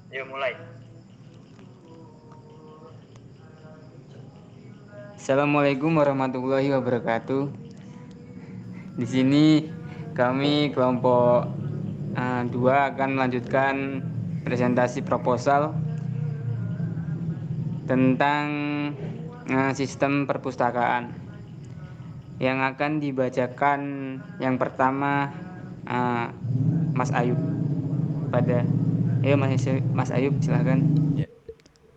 Yuk mulai. Assalamualaikum warahmatullahi wabarakatuh. Di sini kami kelompok 2 akan melanjutkan presentasi proposal tentang sistem perpustakaan. Yang akan dibacakan yang pertama Mas Ayub. Mas Ayub silahkan. Ya.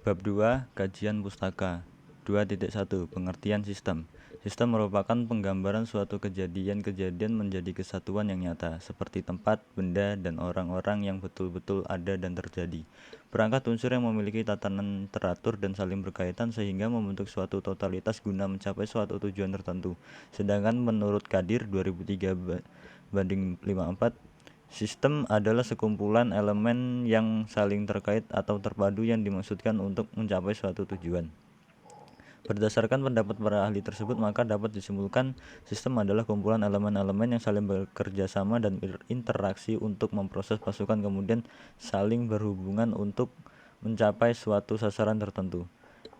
Bab 2 Kajian Pustaka 2.1 Pengertian Sistem. Sistem merupakan penggambaran suatu kejadian-kejadian menjadi kesatuan yang nyata, seperti tempat, benda, dan orang-orang yang betul-betul ada dan terjadi. Perangkat unsur yang memiliki tatanan teratur dan saling berkaitan sehingga membentuk suatu totalitas guna mencapai suatu tujuan tertentu. Sedangkan menurut Kadir 2003/54, sistem adalah sekumpulan elemen yang saling terkait atau terpadu yang dimaksudkan untuk mencapai suatu tujuan. Berdasarkan pendapat para ahli tersebut, maka dapat disimpulkan sistem adalah kumpulan elemen-elemen yang saling bekerja sama dan berinteraksi untuk memproses pasukan, kemudian saling berhubungan untuk mencapai suatu sasaran tertentu.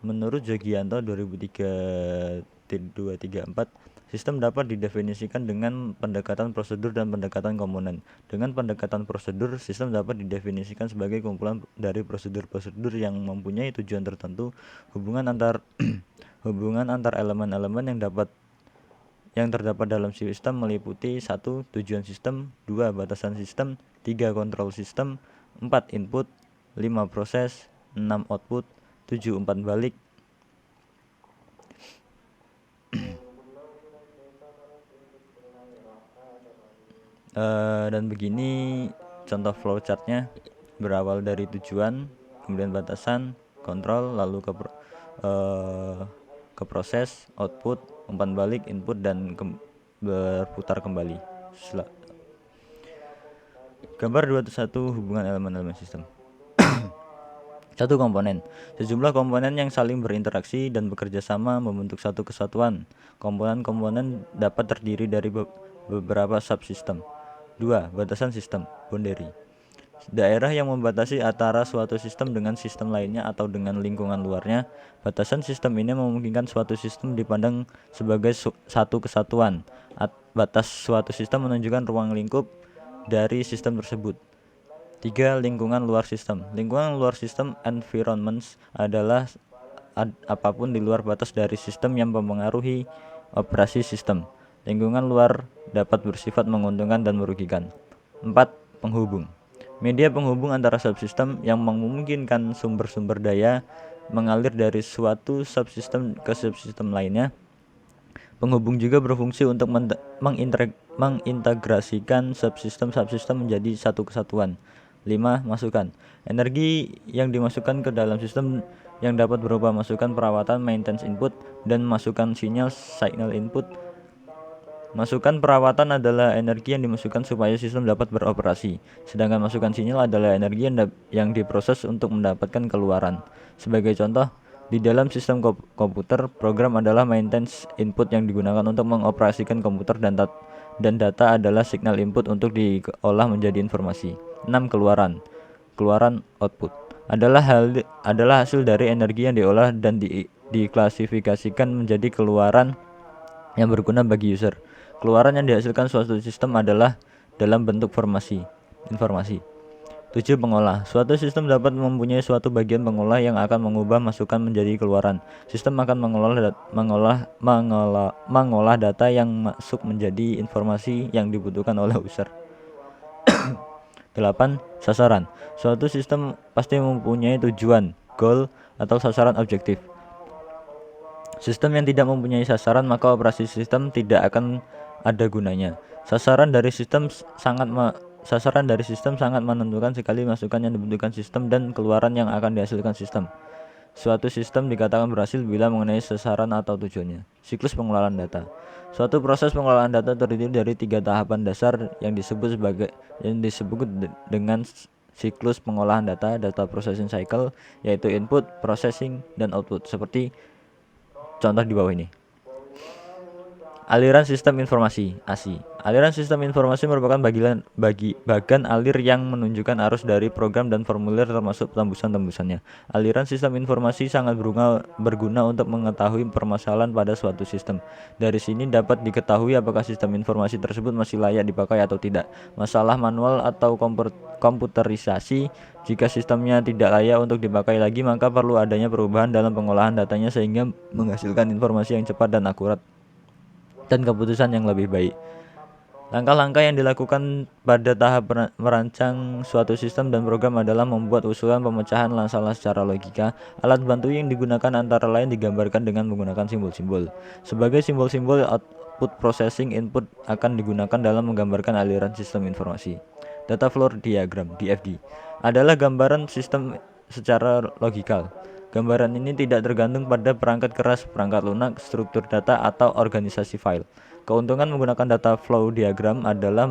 Menurut Jogianto 2003/234, sistem dapat didefinisikan dengan pendekatan prosedur dan pendekatan komponen. Dengan pendekatan prosedur, sistem dapat didefinisikan sebagai kumpulan dari prosedur-prosedur yang mempunyai tujuan tertentu. Hubungan antar hubungan antar elemen-elemen yang terdapat dalam sistem meliputi 1. Tujuan sistem, 2. Batasan sistem, 3. Kontrol sistem, 4. Input, 5. Proses, 6. Output, 7. Umpan balik, dan begini contoh flowchartnya. Berawal dari tujuan, kemudian batasan, kontrol, lalu ke proses, output, umpan balik, input, dan berputar kembali. Gambar 21 hubungan elemen-elemen sistem. 1. Komponen. Sejumlah komponen yang saling berinteraksi dan bekerja sama membentuk satu kesatuan. Komponen-komponen dapat terdiri dari beberapa subsistem. 2. Batasan sistem, boundary. Daerah yang membatasi antara suatu sistem dengan sistem lainnya atau dengan lingkungan luarnya. Batasan sistem ini memungkinkan suatu sistem dipandang sebagai satu kesatuan. Batas suatu sistem menunjukkan ruang lingkup dari sistem tersebut. 3. Lingkungan luar sistem. Lingkungan luar sistem, environments, adalah apapun di luar batas dari sistem yang mempengaruhi operasi sistem. Lingkungan luar dapat bersifat menguntungkan dan merugikan. 4. Penghubung. Media penghubung antara subsistem yang memungkinkan sumber-sumber daya mengalir dari suatu subsistem ke subsistem lainnya. Penghubung juga berfungsi untuk mengintegrasikan subsistem-subsistem menjadi satu kesatuan. 5. Masukan. Energi yang dimasukkan ke dalam sistem yang dapat berupa masukan perawatan maintenance input dan masukan signal input. Masukan perawatan adalah energi yang dimasukkan supaya sistem dapat beroperasi, sedangkan masukan sinyal adalah energi yang diproses untuk mendapatkan keluaran. Sebagai contoh, di dalam sistem komputer, program adalah maintenance input yang digunakan untuk mengoperasikan komputer dan data adalah signal input untuk diolah menjadi informasi. 6. Keluaran output adalah hasil dari energi yang diolah dan diklasifikasikan menjadi keluaran yang berguna bagi user. Keluaran yang dihasilkan suatu sistem adalah dalam bentuk informasi. 7. Pengolah. Suatu sistem dapat mempunyai suatu bagian pengolah yang akan mengubah masukan menjadi keluaran. Sistem akan mengolah data yang masuk menjadi informasi yang dibutuhkan oleh user. 8. Sasaran. Suatu sistem pasti mempunyai tujuan, goal, atau sasaran objektif. Sistem yang tidak mempunyai sasaran, maka operasi sistem tidak akan ada gunanya. Sasaran dari sistem sangat menentukan sekali masukan yang dibutuhkan sistem dan keluaran yang akan dihasilkan sistem. Suatu sistem dikatakan berhasil bila mengenai sasaran atau tujuannya. Siklus pengelolaan data. Suatu proses pengelolaan data terdiri dari 3 tahapan dasar yang disebut dengan siklus pengolahan data processing cycle, yaitu input, processing, dan output, seperti contoh di bawah ini. Aliran sistem informasi (ASI). Aliran sistem informasi merupakan bagan alir yang menunjukkan arus dari program dan formulir termasuk tembusan-tembusannya. Aliran sistem informasi sangat berguna untuk mengetahui permasalahan pada suatu sistem. Dari sini dapat diketahui apakah sistem informasi tersebut masih layak dipakai atau tidak. Masalah manual atau komputerisasi. Jika sistemnya tidak layak untuk dipakai lagi, maka perlu adanya perubahan dalam pengolahan datanya sehingga menghasilkan informasi yang cepat dan akurat dan keputusan yang lebih baik. Langkah-langkah yang dilakukan pada tahap merancang suatu sistem dan program adalah membuat usulan pemecahan masalah secara logika. Alat bantu yang digunakan antara lain digambarkan dengan menggunakan simbol-simbol. Sebagai simbol-simbol, output processing input akan digunakan dalam menggambarkan aliran sistem informasi. Data flow diagram (DFD) adalah gambaran sistem secara logikal. Gambaran ini tidak tergantung pada perangkat keras, perangkat lunak, struktur data, atau organisasi file. Keuntungan menggunakan data flow diagram adalah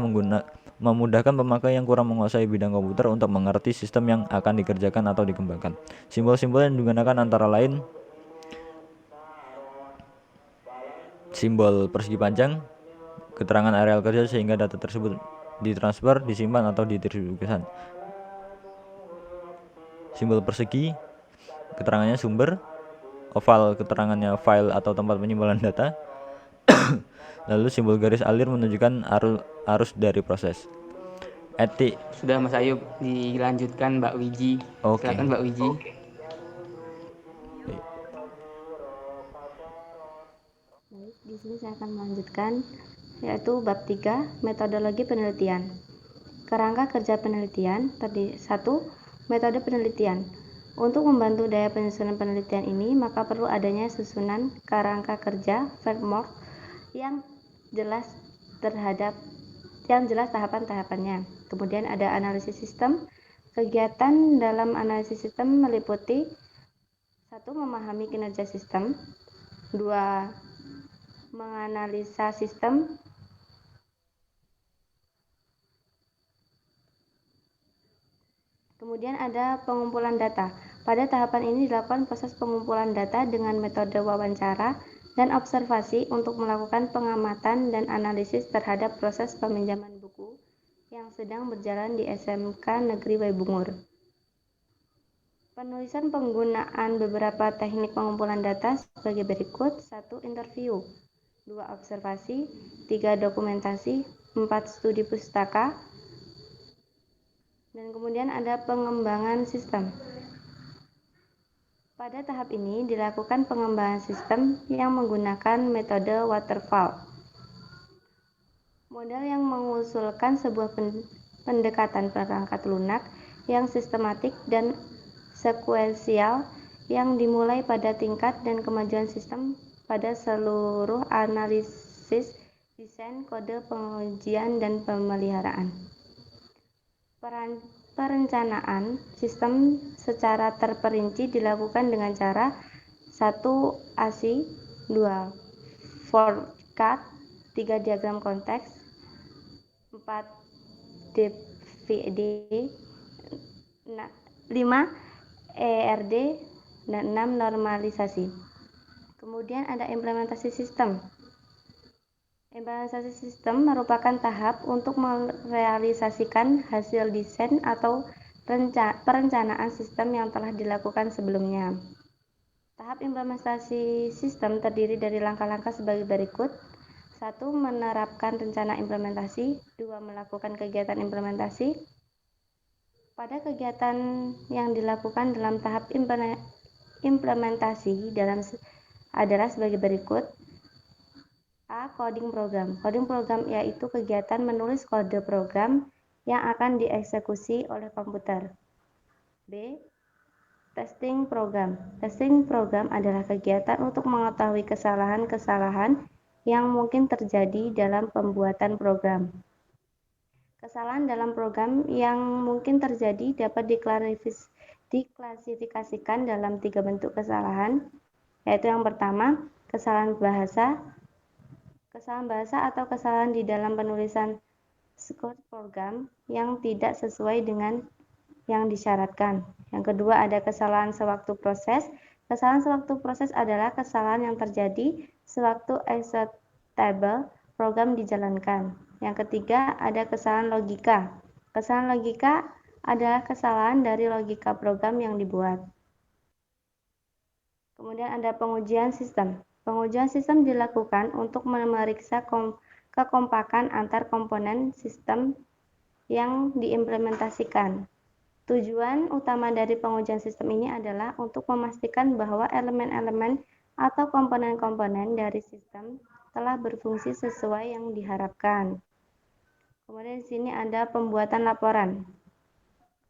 memudahkan pemakai yang kurang menguasai bidang komputer untuk mengerti sistem yang akan dikerjakan atau dikembangkan. Simbol-simbol yang digunakan antara lain simbol persegi panjang, keterangan areal kerja sehingga data tersebut ditransfer, disimpan, atau didistribusikan. Simbol persegi, keterangannya sumber, oval keterangannya file atau tempat penyimpanan data. Lalu simbol garis alir menunjukkan arus dari proses. Etik. Sudah Mas Ayub, dilanjutkan Mbak Wiji. Oke. Silakan Mbak Wiji. Baik, di sini saya akan melanjutkan yaitu bab 3, metodologi penelitian. Kerangka kerja penelitian tadi 1, metode penelitian. Untuk membantu daya penyusunan penelitian ini, maka perlu adanya susunan kerangka kerja framework yang jelas tahapan-tahapannya. Kemudian ada analisis sistem. Kegiatan dalam analisis sistem meliputi 1. Memahami kinerja sistem, 2. Menganalisa sistem, kemudian ada pengumpulan data. Pada tahapan ini dilakukan proses pengumpulan data dengan metode wawancara dan observasi untuk melakukan pengamatan dan analisis terhadap proses peminjaman buku yang sedang berjalan di SMK Negeri Waibungur. Penulisan penggunaan beberapa teknik pengumpulan data sebagai berikut. 1. Interview, 2. Observasi, 3. Dokumentasi, 4. Studi pustaka, dan kemudian ada pengembangan sistem. Pada tahap ini dilakukan pengembangan sistem yang menggunakan metode waterfall. Model yang mengusulkan sebuah pendekatan perangkat lunak yang sistematik dan sekuensial yang dimulai pada tingkat dan kemajuan sistem pada seluruh analisis, desain, kode, pengujian, dan pemeliharaan. Perencanaan sistem secara terperinci dilakukan dengan cara 1. ASI, 2. Forecast, 3. Diagram konteks, 4. DVD, 5. ERD, dan 6. Normalisasi. Kemudian ada implementasi sistem. Implementasi sistem merupakan tahap untuk merealisasikan hasil desain atau perencanaan sistem yang telah dilakukan sebelumnya. Tahap implementasi sistem terdiri dari langkah-langkah sebagai berikut. 1. Menerapkan rencana implementasi. 2. Melakukan kegiatan implementasi. Pada kegiatan yang dilakukan dalam tahap implementasi adalah sebagai berikut. A. Coding program. Coding program yaitu kegiatan menulis kode program yang akan dieksekusi oleh komputer. B. Testing program. Testing program adalah kegiatan untuk mengetahui kesalahan-kesalahan yang mungkin terjadi dalam pembuatan program. Kesalahan dalam program yang mungkin terjadi dapat diklasifikasikan dalam 3 bentuk kesalahan, yaitu yang pertama, kesalahan bahasa atau kesalahan di dalam penulisan kode program yang tidak sesuai dengan yang disyaratkan. Yang kedua ada kesalahan sewaktu proses. Kesalahan sewaktu proses adalah kesalahan yang terjadi sewaktu stable program dijalankan. Yang ketiga, ada kesalahan logika. Kesalahan logika adalah kesalahan dari logika program yang dibuat. Kemudian ada pengujian sistem. Pengujian sistem dilakukan untuk memeriksa kekompakan antar komponen sistem yang diimplementasikan. Tujuan utama dari pengujian sistem ini adalah untuk memastikan bahwa elemen-elemen atau komponen-komponen dari sistem telah berfungsi sesuai yang diharapkan. Kemudian di sini ada pembuatan laporan.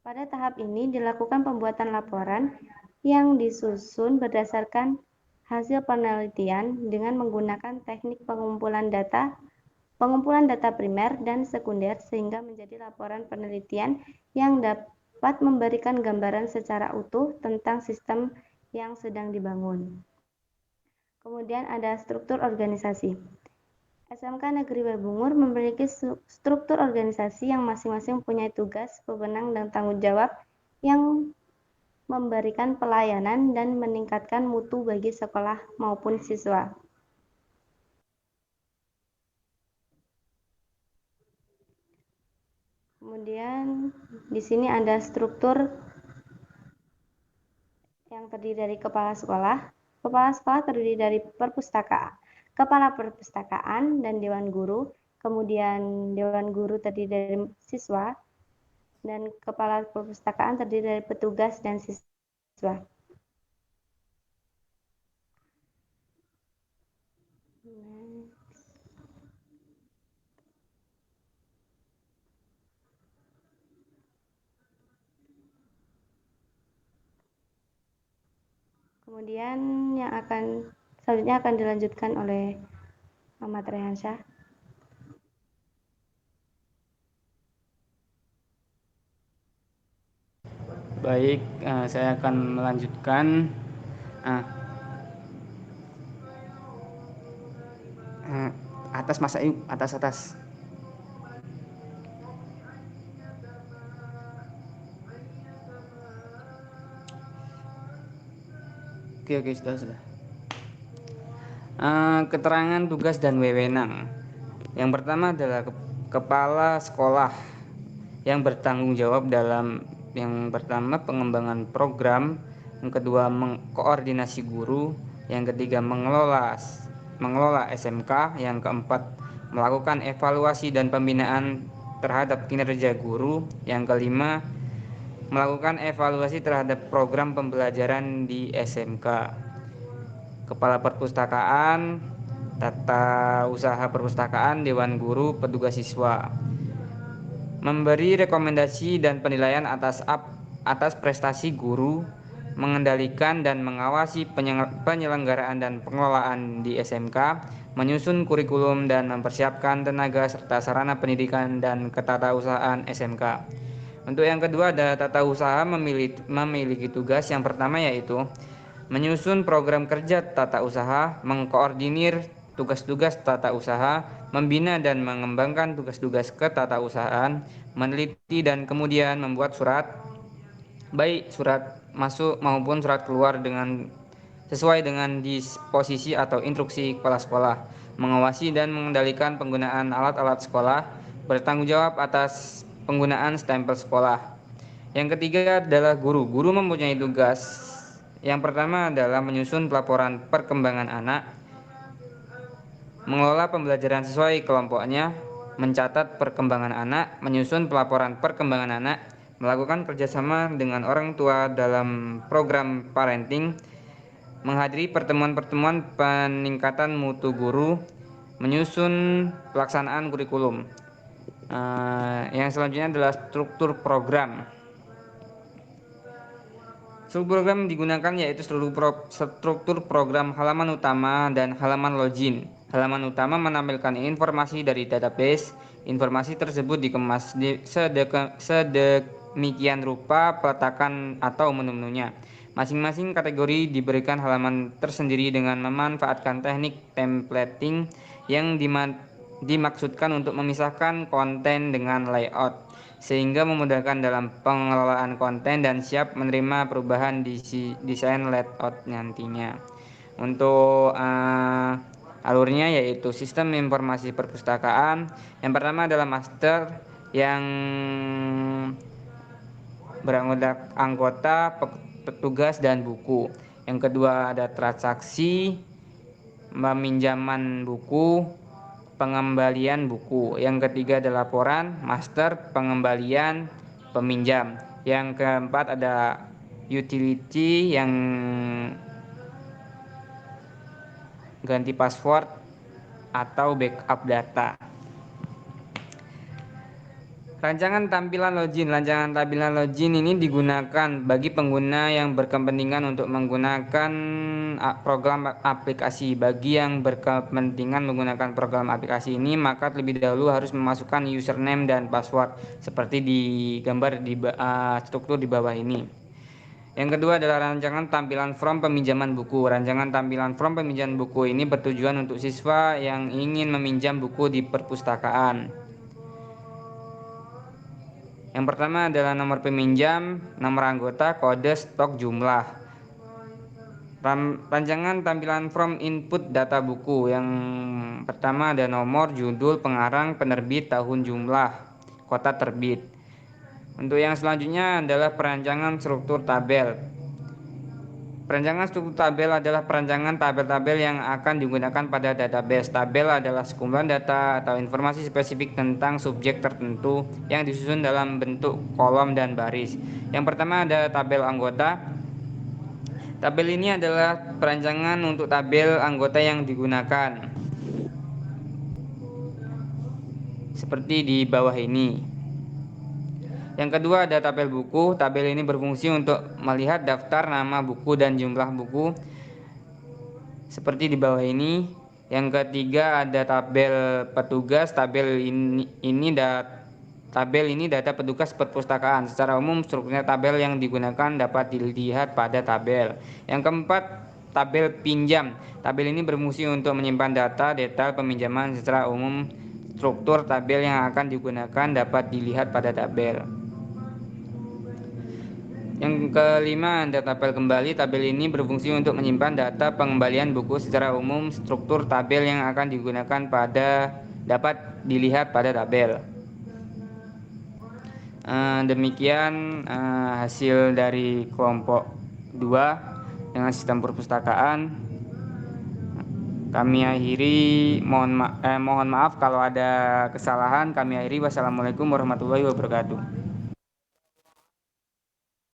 Pada tahap ini dilakukan pembuatan laporan yang disusun berdasarkan hasil penelitian dengan menggunakan teknik pengumpulan data primer dan sekunder sehingga menjadi laporan penelitian yang dapat memberikan gambaran secara utuh tentang sistem yang sedang dibangun. Kemudian ada struktur organisasi. SMK Negeri Werbungur memiliki struktur organisasi yang masing-masing mempunyai tugas, wewenang, dan tanggung jawab yang memberikan pelayanan dan meningkatkan mutu bagi sekolah maupun siswa. Kemudian di sini ada struktur yang terdiri dari kepala sekolah. Kepala sekolah terdiri dari kepala perpustakaan dan dewan guru. Kemudian dewan guru terdiri dari siswa dan kepala perpustakaan terdiri dari petugas dan siswa. Kemudian yang selanjutnya akan dilanjutkan oleh Ahmad Rehansyah. Baik, saya akan melanjutkan. Atas Mas Ayub, atas. Oke, sudah. Keterangan tugas dan wewenang. Yang pertama adalah kepala sekolah yang bertanggung jawab dalam yang pertama pengembangan program, yang kedua mengkoordinasi guru, yang ketiga mengelola SMK, yang keempat melakukan evaluasi dan pembinaan terhadap kinerja guru, yang kelima melakukan evaluasi terhadap program pembelajaran di SMK. Kepala perpustakaan, tata usaha perpustakaan, dewan guru, petugas siswa. Memberi rekomendasi dan penilaian atas prestasi guru, mengendalikan dan mengawasi penyelenggaraan dan pengelolaan di SMK, menyusun kurikulum dan mempersiapkan tenaga serta sarana pendidikan dan ketatausahaan SMK. Untuk yang kedua ada tata usaha memiliki tugas yang pertama yaitu menyusun program kerja tata usaha, mengkoordinir tugas-tugas tata usaha, membina dan mengembangkan tugas-tugas ketatausahaan, meneliti dan kemudian membuat surat, baik surat masuk maupun surat keluar sesuai dengan disposisi atau instruksi kepala sekolah, mengawasi dan mengendalikan penggunaan alat-alat sekolah, bertanggung jawab atas penggunaan stempel sekolah. Yang ketiga adalah guru. Guru mempunyai tugas. Yang pertama adalah menyusun pelaporan perkembangan anak, mengelola pembelajaran sesuai kelompoknya, mencatat perkembangan anak, menyusun pelaporan perkembangan anak, melakukan kerjasama dengan orang tua dalam program parenting, menghadiri pertemuan-pertemuan peningkatan mutu guru, menyusun pelaksanaan kurikulum. Yang selanjutnya adalah struktur program. Struktur program digunakan yaitu struktur program halaman utama dan halaman login. Halaman utama menampilkan informasi dari database. Informasi tersebut dikemas sedemikian rupa peletakan atau menu-menunya. Masing-masing kategori diberikan halaman tersendiri dengan memanfaatkan teknik templating yang dimaksudkan untuk memisahkan konten dengan layout, sehingga memudahkan dalam pengelolaan konten dan siap menerima perubahan di desain layout nantinya. Untuk Alurnya yaitu sistem informasi perpustakaan. Yang pertama adalah master yang anggota, petugas, dan buku. Yang kedua ada transaksi, peminjaman buku, pengembalian buku. Yang ketiga ada laporan, master, pengembalian, peminjam. Yang keempat ada utility yang ganti password atau backup data. Rancangan tampilan login. Rancangan tampilan login ini digunakan bagi pengguna yang berkepentingan untuk menggunakan program aplikasi. Bagi yang berkepentingan menggunakan program aplikasi ini, maka terlebih dahulu harus memasukkan username dan password seperti di gambar di struktur di bawah ini. Yang kedua adalah rancangan tampilan form peminjaman buku. Rancangan tampilan form peminjaman buku ini bertujuan untuk siswa yang ingin meminjam buku di perpustakaan. Yang pertama adalah nomor peminjam, nomor anggota, kode, stok, jumlah. Rancangan tampilan form input data buku. Yang pertama ada nomor, judul, pengarang, penerbit, tahun, jumlah, kota terbit. Untuk yang selanjutnya adalah perancangan struktur tabel. Perancangan struktur tabel adalah perancangan tabel-tabel yang akan digunakan pada database. Tabel adalah sekumpulan data atau informasi spesifik tentang subjek tertentu yang disusun dalam bentuk kolom dan baris. Yang pertama ada tabel anggota. Tabel ini adalah perancangan untuk tabel anggota yang digunakan. Seperti di bawah ini. Yang kedua ada tabel buku. Tabel ini berfungsi untuk melihat daftar nama buku dan jumlah buku seperti di bawah ini. Yang ketiga ada tabel petugas. Tabel ini data petugas perpustakaan. Secara umum strukturnya tabel yang digunakan dapat dilihat pada tabel. Yang keempat tabel pinjam. Tabel ini berfungsi untuk menyimpan data detail peminjaman. Secara umum struktur tabel yang akan digunakan dapat dilihat pada tabel. Yang kelima ada tabel kembali. Tabel ini berfungsi untuk menyimpan data pengembalian buku. Secara umum struktur tabel yang akan digunakan dapat dilihat pada tabel. Demikian hasil dari kelompok 2 dengan sistem perpustakaan. Kami akhiri, mohon maaf kalau ada kesalahan. Kami akhiri. Wassalamualaikum warahmatullahi wabarakatuh.